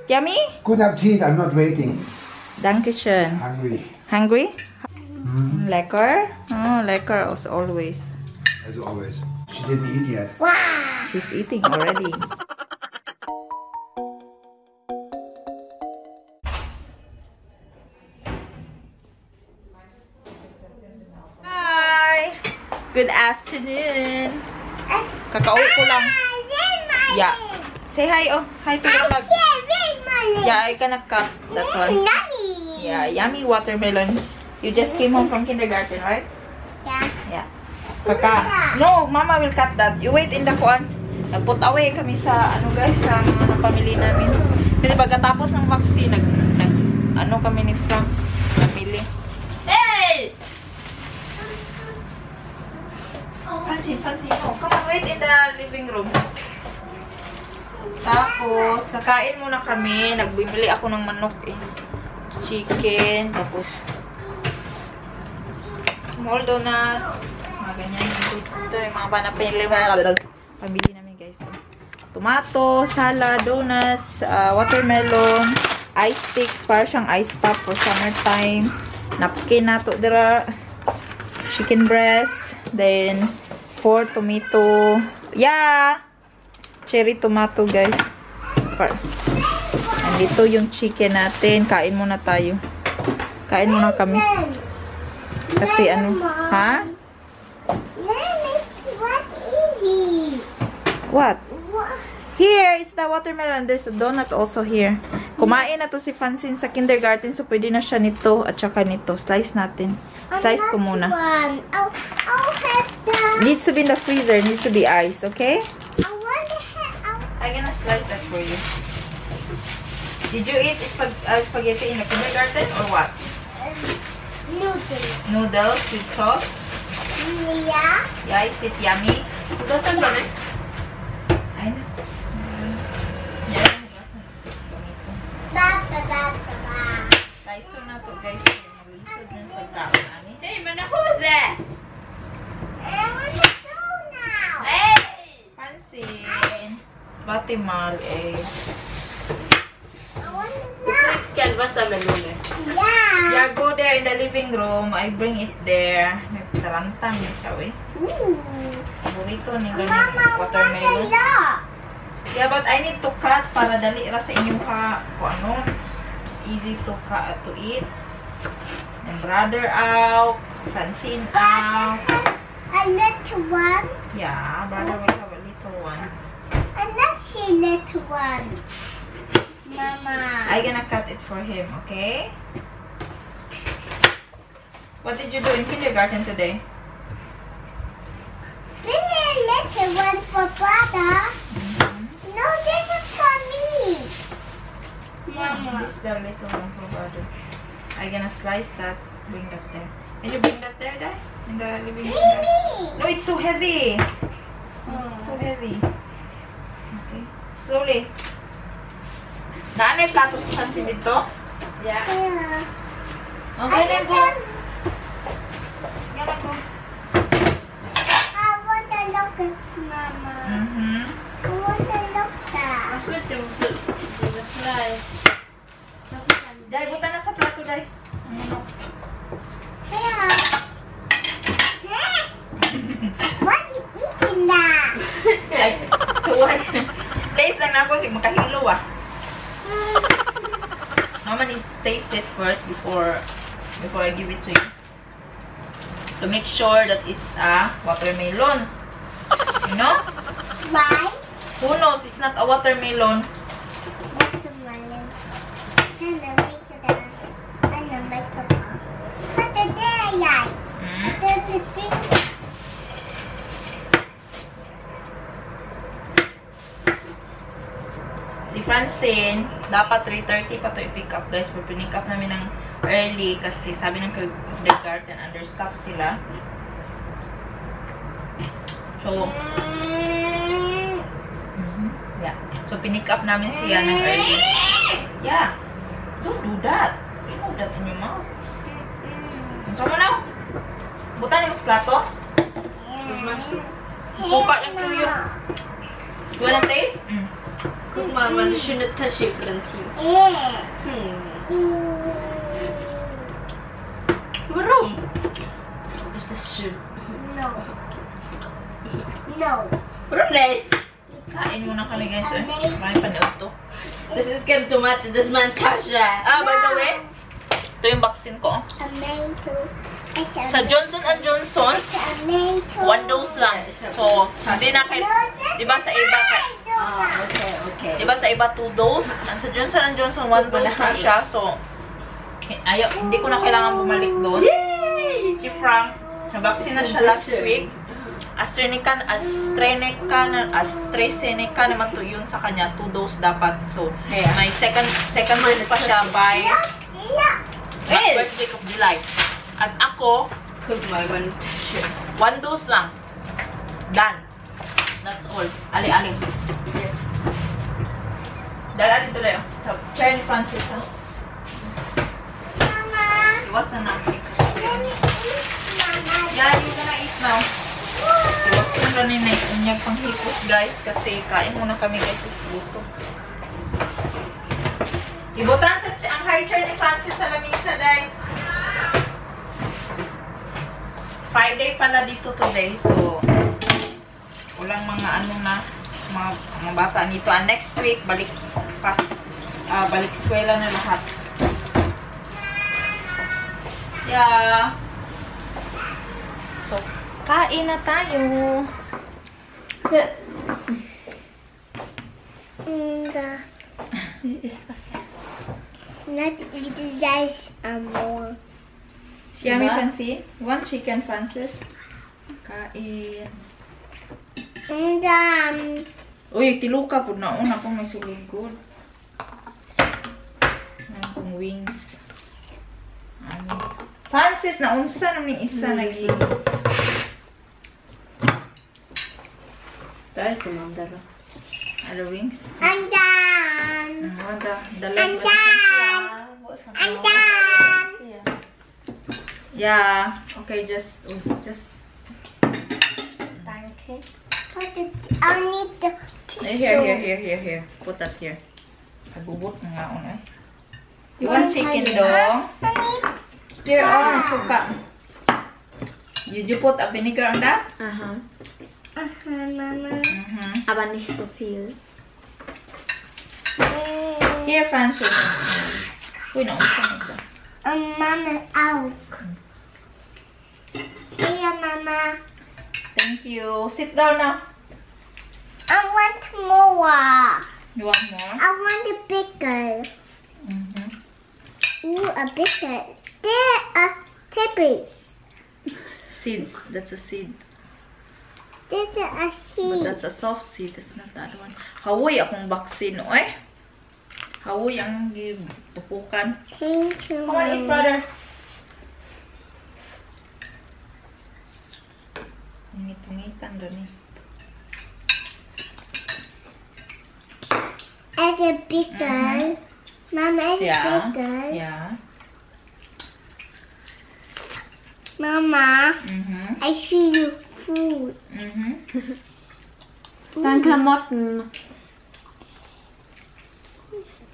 Yummy? Good appetit. I'm not waiting. Dankeschön. Hungry. Hungry? Lekker? Oh, lekker as always. As always. She didn't eat yet. She's eating already. Hi! Good afternoon. Kakauwi ko lang. Yeah. Say hi, oh. Hi to the vlog. Yeah, I gonna cut that one. Yeah, yummy watermelon. You just came home from kindergarten, right? Yeah. No, Mama will cut that. You wait in the kuan. Nag-put away kami sa, ano guys, sa mga pamilya namin. Kasi pagkatapos ng vaccine, ano kami ni Frank, namili. Hey! Fancy. Oh, come on, wait in the living room. Tapos, kakain muna kami. Nagbibili ako ng manok eh. Chicken, tapos small donuts. Mga ganyan. Ito yung mga panapili. Pabili namin guys. So, tomato, salad, donuts, watermelon, ice sticks. Para siyang ice pop for summertime. Napkin na to. Dira. Chicken breast. Then, 4 tomato. Yeah! Cherry tomato guys. Andito yung chicken natin. Kain muna tayo. Kain muna kami. Kasi ano? Ha? What? Here is the watermelon. There's a donut also here. Kumain na to si Francine sa kindergarten. So pwede na siya nito at saka nito. Slice natin. Slice ko muna. Needs to be in the freezer. Needs to be ice. Okay? I'm gonna slice that for you. Did you eat spaghetti in the kindergarten or what? Noodles. Noodles with sauce? Yeah. Yeah, is it yummy? Hugasan ba rin? Ay na. Yan, hugasan. Slice na to guys. Malisod na sa kain. Hey, manahuse! I want to go now. Hey! Pansin. Batimal eh. I want to Ito go. yung canvas sa melon eh. Yeah. Yeah, go there in the living room. I bring it there. Nagtarantang niya siya eh. Ooh. Burrito ni ganyan. Mama, Watermelon. look. Yeah, but I need to cut para dali ra sa inyo ka kung ano. It's easy to eat. And brother out, Francine out. A little one. Yeah, brother will have a little one. And that's a little one. Mama. I'm gonna cut it for him, okay? What did you do in kindergarten today? This is a little one for brother. No, this is for me. Mama. This is the little one for brother. I'm gonna slice that, bring that there. Can you bring that there, Dad? In the living room? Dad? Me. No, it's so heavy. So heavy. Okay. Slowly. Naanay plato sa Francine dito? Yeah. Yeah. Okay, then go. Gana ko. I want to look at Mama. I want to look at. Mas ulit yung fly. Dai, buta na sa plato, Dai. Here. What's he eating that? Ay, tuway. Taste lang na ako, sig makahilo ah. Mama needs to taste it first before I give it to you. To make sure that it's a watermelon. You know? Why? Who knows? It's not a watermelon. Watermelon. And the makeup. And the makeup. But the day, like. Hmm? The thing. Si Francine, dapat 3:30 pa to i-pick up guys. Pero pinick up namin ng early kasi sabi ng kindergarten understaff sila. So, yeah. So, pinick up namin siya ng early. Yeah. Don't do that. You know that in your mouth. Sama na. Butan niyo mas plato. Mushroom. Suka yung tuyo. You wanna taste? Guck mal, meine schöne Tasche, Valentin. Yeah. Warum? Ist das schön? No. No. Warum nicht? Kain muna kami guys eh. May panood to. Das ist kein Tomate, das ist meine Tasche. Ah, by the way, ito yung vaccine ko. Tomato. Sa Johnson & Johnson, Tomato. 1 dose lang. So, hindi na kayo, di ba sa iba, Okay. di ba sa iba 2 dose? Ang sa Johnson & Johnson, 1 dose na siya. So, ayaw, hindi ko na kailangan bumalik doon. Si Frank, na-vaccine na siya last week. AstraZeneca naman to yun sa kanya. 2 dose dapat. So, may second dose pa siya by first week of July. As ako, Guck mal, meine Tasche. 1 dose lang. Done. That's all. Ali-ali. Dala dito tayo. Chen Francis, ha? Mama. Iwas na namin. Let me eat, Mama. Yeah, you gonna eat now. Iwas na rin na inyag panghipos, guys. Kasi kain muna kami, guys. Luto. Ibutan sa ang high chair ni Francis sa lamisa, day. Friday pala dito today, so walang mga ano na mga bata nito. And next week balik eskwela na lahat. Yeah. So kain na tayo. Not eat rice more. Yummy, Fancy. One chicken, Francis. Kain. And Uy, tiluka po na. Una kong may suligod. Ano kong wings. Ano. Francis, naunsa naman yung isa lagi. Da ist die Mandara. Ano wings? I'm done. Dalag I'm ba siya? I'm done. Ja. Yeah. Okay, just. Danke. I need the tissue. Here. Put that here. Pagubot na nga ako eh. You want chicken dong? I need. Here, suka. Did you put a vinegar on that? Aha. Mama. Aber nicht so viel. Here, Francis. Uy, naunsa na isa. Mama, out. Here, Mama. Thank you. Sit down now. I want more. You want more? I want a bigger. Ooh, a bigger. There are tippies. Seeds. That's a seed. There's a But seed. that's a soft seed. That's not the other one. Hawoy akong vaccine, oy. Hawoy ang tupukan. Thank you, Come on, eat, Mama. brother. Tumitan rin eh. As a bigger. Mama, as Yeah. bigger. Yeah. Mama, I see you food. Dann Klamotten.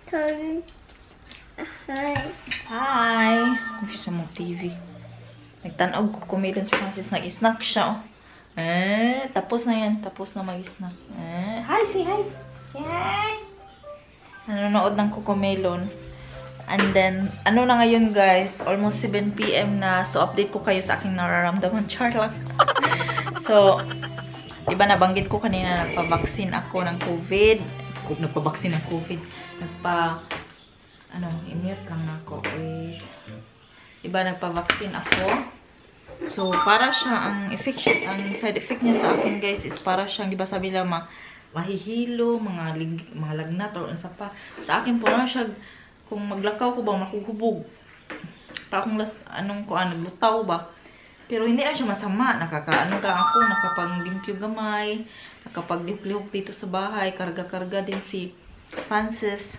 Turn. Hi. Hi! Gusto mo TV. Nagtanaw ko kumilon si Francis. Nag-snack siya, oh. Tapos na yan. Tapos na mag-snack. Hi! Say hi! Say hi! Nanonood ng Cocomelon. And then, ano na ngayon guys? Almost 7 PM na. So, update ko kayo sa aking nararamdaman. Char lang. So, diba nabanggit ko kanina, nagpa-vaccine ako ng COVID. Nagpa-vaccine ng COVID. I-mute lang ako. Diba nagpa-vaccine ako. So, para siya, ang side effect niya sa akin guys is para siyang, diba sabi nila, mahihilo, mga lagnat or unsa pa. Sa akin po na siya, kung maglakaw ko ba, makuhubog. Para kung naglutaw ba. Pero hindi na siya masama. Nakapag-limpyo gamay, nakapag-lihok dito sa bahay, karga-karga din si Francis.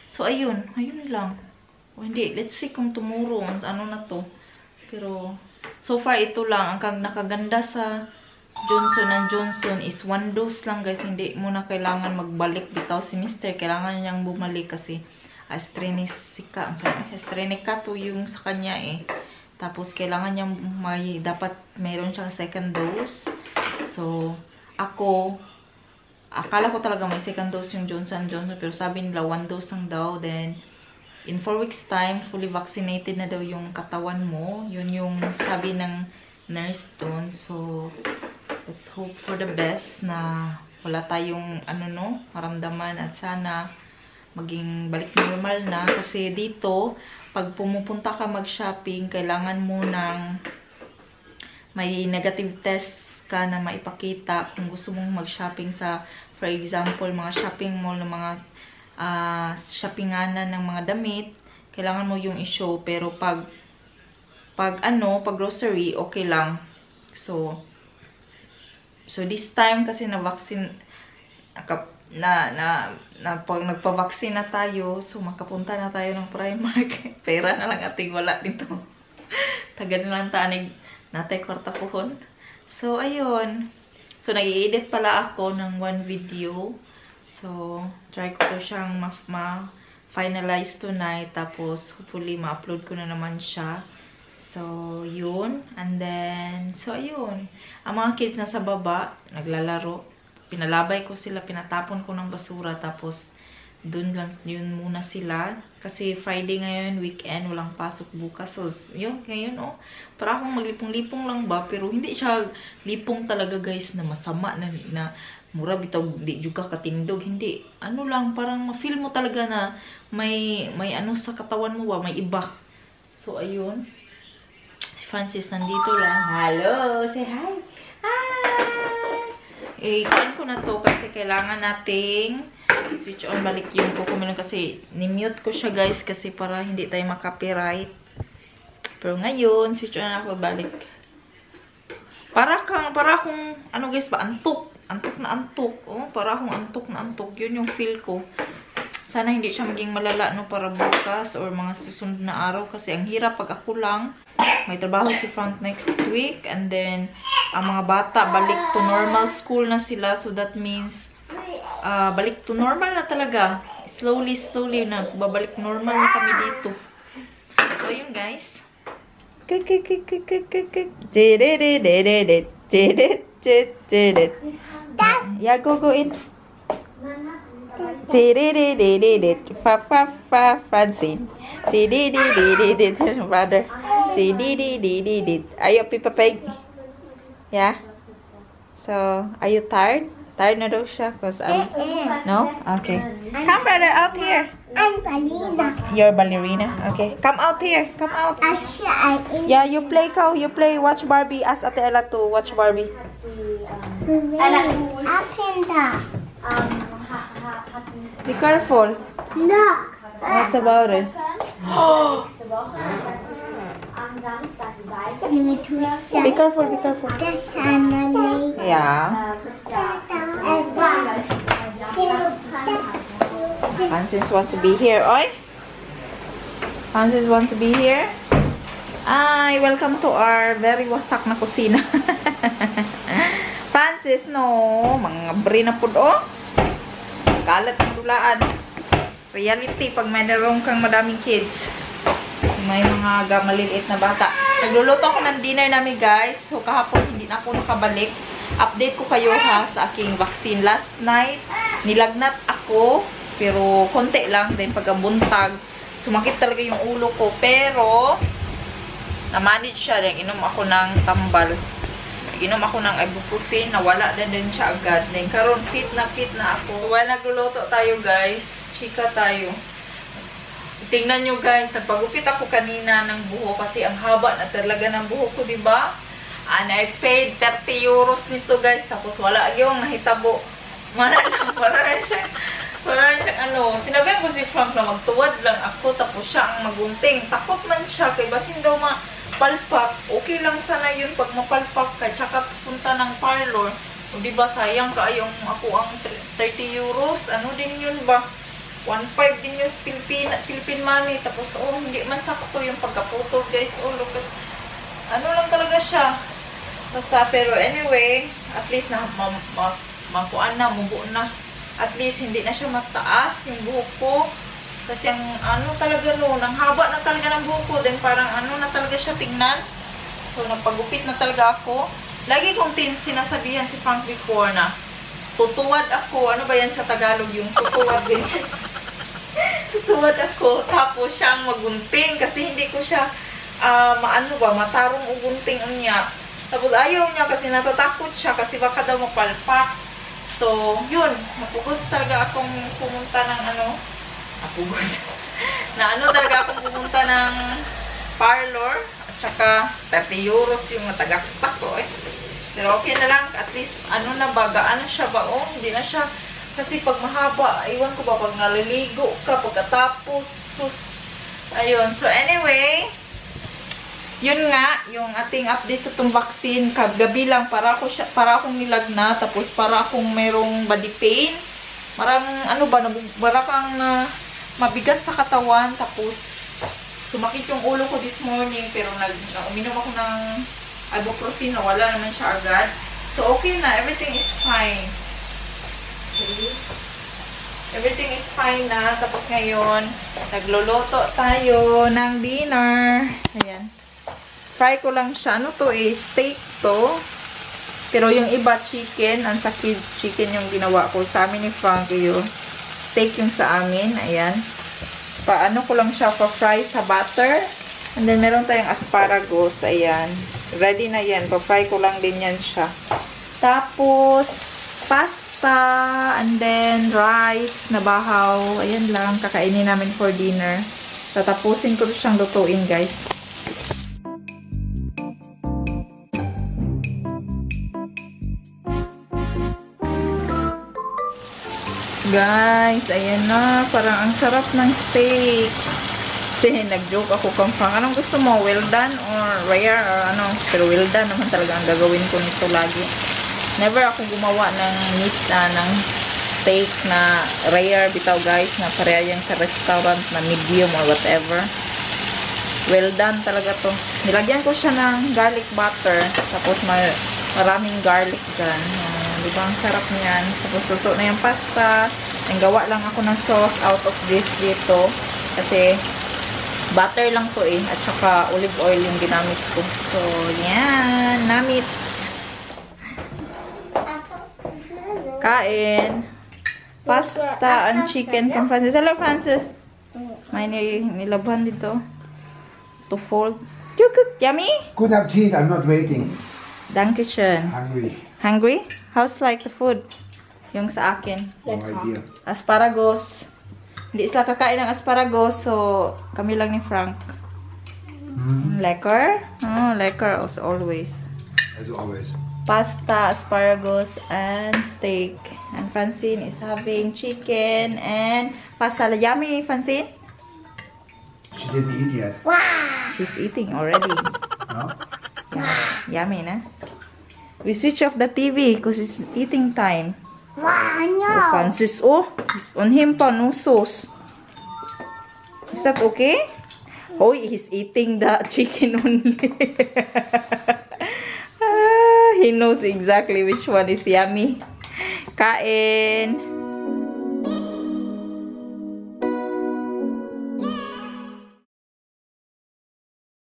So, ayun lang. O hindi, let's see kung tomorrow, ano na to. Pero, so far ito lang, ang nakaganda sa Johnson & Johnson is 1 dose lang guys. Hindi mo na kailangan magbalik bitaw si Mr. Kailangan niyang bumalik kasi AstraZeneca to yung sa kanya eh. Tapos kailangan niyang dapat mayroon siyang second dose. So ako akala ko talaga may second dose yung Johnson & Johnson, pero sabi nila 1 dose lang daw. Then in 4 weeks time fully vaccinated na daw yung katawan mo. Yun yung sabi ng nurse doon. So let's hope for the best na wala tayong maramdaman at sana maging balik normal na. Kasi dito, pag pumupunta ka mag-shopping, kailangan mo ng may negative test ka na maipakita kung gusto mong mag-shopping sa, for example, mga shopping mall, ng mga shoppinganan ng mga damit. Kailangan mo yung i-show. Pero pag grocery, okay lang. So this time kasi na-vaccine pag nagpa-vaccine na tayo, so makapunta na tayo ng Primark. Pera na lang ating wala dito. Taga na lang tanig natay kwarta pohon. So ayun. So nag-i-edit pala ako ng 1 video. So try ko to siyang ma-finalize tonight. Tapos hopefully ma-upload ko na naman siya. So, yun. And then, so, ayun. Ang mga kids nasa baba, naglalaro. Pinalabay ko sila, pinatapon ko ng basura. Tapos, dun lang, yun muna sila. Kasi Friday ngayon, weekend, walang pasok bukas. So, yun, ngayon, para akong maglipong-lipong lang ba. Pero hindi siya lipong talaga, guys, na masama, na mura bitaw, di juga katindog. Hindi. Ano lang, parang ma-feel mo talaga na may sa katawan mo ba, may iba. So, ayun. Francis nandito lang. Hello! Say hi! Hi! I-on ko na to kasi kailangan nating switch on balik yung kukumilon kasi ni-mute ko siya guys kasi para hindi tayo makapiright. Pero ngayon, switch on ako balik. Para akong, guys ba, antok. Antok na antok. Para akong antok na antok. Yun yung feel ko. Sana hindi siya maging malala para bukas or mga susunod na araw kasi ang hirap pag ako lang. May trabaho si Frank next week and then ang mga bata balik to normal school na sila, so that means balik to normal na talaga. Slowly na babalik normal na kami dito. So yun guys. Yeah, go in. Francine. Brother. Are you Peppa Pig? Yeah. So, are you tired? Tired na daw siya? Cause no? Okay. Come, brother, out here. I'm ballerina. You're ballerina? Okay. Come out here. Come out. Yeah, you play, Kao. You play. Watch Barbie. Ask Ate Ella to watch Barbie. Up and down. Be careful. No. What's about it? Be careful, be careful. Yeah. Francis wants to be here. Oi? Francis wants to be here. Ay, welcome to our very wasak na kusina. Francis, no. Mga bri na po, kalat ang dulaan. Reality, pag mayroon kang madaming kids. May mga maliliit na bata. Nagluluto ako ng dinner namin, guys. So, kahapon hindi na ako nakabalik. Update ko kayo ha sa aking vaccine. Last night, nilagnat ako. Pero, konti lang. Then, pag buntag, sumakit talaga yung ulo ko. Pero, na-manage siya. Then, inom ako ng tambal. Inom ako ng ibuprofen. Nawala din siya agad. Then, karon fit na ako. While nagluluto tayo, guys, chika tayo. Tingnan nyo guys, nagpagupit ako kanina ng buho kasi ang haba na talaga ng buho ko, diba? And I paid 30 euros nito guys, tapos wala yung nahitabo. Para siya sinabihan ko si Frank na magtuwad lang ako, tapos siya ang magunting. Takot man siya, kay basin daw mapalpak. Okay lang sana yun pag mapalpak ka, tsaka punta ng parlor. O diba, sayang ka yung ako ang 30 euros. Ano din yun ba? 1.5 din yung Philippine money. Tapos, hindi man sakto yung pagkaputo, guys. Look at, ano lang talaga siya. Basta, pero anyway, at least na makuan na, mubo na. At least hindi na siya mataas yung buhok ko. Kasi ang ano talaga no, ang haba na talaga ng buhok ko. Then parang ano na talaga siya tingnan. So napagupit na talaga ako. Lagi kong sinasabihan si Frank before na tutuwad ako. Ano ba yan sa Tagalog yung tutuwad din? Tutuwad ako. Tapos siyang magunting kasi hindi ko siya matarong o gunting niya. Tapos ayaw niya kasi natatakot siya kasi baka daw mapalpak. So, yun. Napugos talaga akong pumunta ng napugos. Talaga akong pumunta ng parlor. Tsaka 30 euros yung natagaktak ko eh. Pero okay na lang. At least, gaan na siya ba? Oh, hindi na siya. Kasi pag mahaba, iwan ko ba pag naliligo ka pagkatapos. Sus. Ayun. So, anyway, yun nga, yung ating update sa itong vaccine. Kagabi lang, para akong nilagna. Tapos, para akong merong body pain. Marang, kang mabigat sa katawan. Tapos, sumakit yung ulo ko this morning. Pero, uminom ako ng ibuprofen na wala naman siya agad. So, okay na. Everything is fine. Okay. Everything is fine na. Tapos ngayon, nagluluto tayo ng dinner. Ayan. Fry ko lang siya. Ano to eh? Steak to. Pero yung iba chicken. Ang sa kids chicken yung ginawa ko. Sa amin ni Frankie yun. Steak yung sa amin. Ayan. Paano ko lang siya pa-fry sa butter. And then meron tayong asparagus. Ayan. Ready na yan. Pa-fry ko lang din yan siya. Tapos pasta. And then rice na bahaw. Ayan lang. Kakainin namin for dinner. Tatapusin ko siyang lutuin guys. Guys, ayan na. Parang ang sarap ng steak. Kasi nag-joke ako kung anong gusto mo? Well done or rare or ano? Pero well done naman talaga ang gagawin ko nito lagi. Never ako gumawa ng meat ng steak na rare bitaw guys. Na pareha yan sa restaurant na medium or whatever. Well done talaga to. Nilagyan ko siya ng garlic butter. Tapos maraming garlic dyan. Diba? Ang sarap niyan. Tapos luto na yung pasta. Ang gawa lang ako ng sauce out of this dito. Kasi butter lang to eh. At saka olive oil yung ginamit ko. So, yan. Namit. Kain. Pasta and chicken from Francis. Hello, Francis. May nilabhan dito. To fold. Yummy? Good appetit. I'm not waiting. Dankeschön. Hungry. Hungry? How's like the food? Yung sa akin. No idea. Asparagus. Hindi sila kakain ng asparagus. So, kami lang ni Frank. Lekker? Oh, lekker as always. As always. Pasta, asparagus, and steak. And Francine is having chicken and pasta. Yummy, Francine? She didn't eat yet. She's eating already. No? Yeah, yummy, na? We switch off the TV because it's eating time. Oh, Francis, it's on him pa, no sauce. Is that okay? Oh, he's eating the chicken only. He knows exactly which one is yummy. Kain.